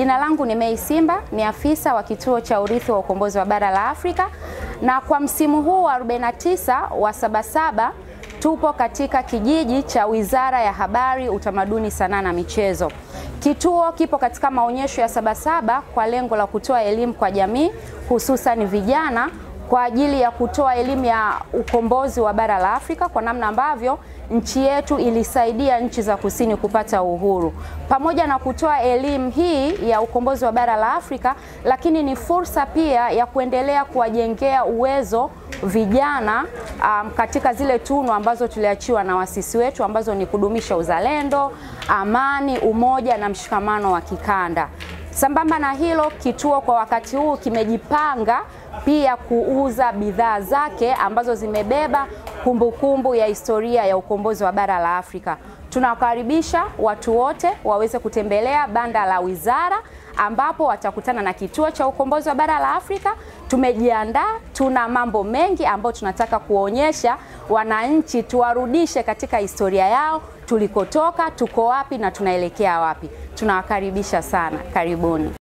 Jina langu ni Mei Simba, ni afisa wa kituo cha urithi wa ukombozi wa bara la Afrika, na kwa msimu huu wa 49 wa Sabasaba tupo katika kijiji cha Wizara ya Habari, Utamaduni, Sanaa na Michezo. Kituo kipo katika maonyesho ya Sabasaba kwa lengo la kutoa elimu kwa jamii, hususan vijana, kwa ajili ya kutoa elimu ya ukombozi wa bara la Afrika, kwa namna ambavyo nchi yetu ilisaidia nchi za kusini kupata uhuru. Pamoja na kutoa elimu hii ya ukombozi wa bara la Afrika, lakini ni fursa pia ya kuendelea kuwajengea uwezo vijana katika zile tunu ambazo tuliachiwa na wasisi wetu, ambazo ni kudumisha uzalendo, amani, umoja na mshikamano wa kikanda. Sambamba na hilo, kituo kwa wakati huu kimejipanga pia kuuza bidhaa zake ambazo zimebeba kumbukumbu ya historia ya ukombozi wa bara la Afrika. Tunawakaribisha watu wote waweze kutembelea banda la wizara, ambapo watakutana na kituo cha ukombozi wa bara la Afrika. Tumejiandaa, tuna mambo mengi ambayo tunataka kuonyesha wananchi, tuwarudishe katika historia yao, tulikotoka, tuko wapi na tunaelekea wapi. Tunawakaribisha sana, karibuni.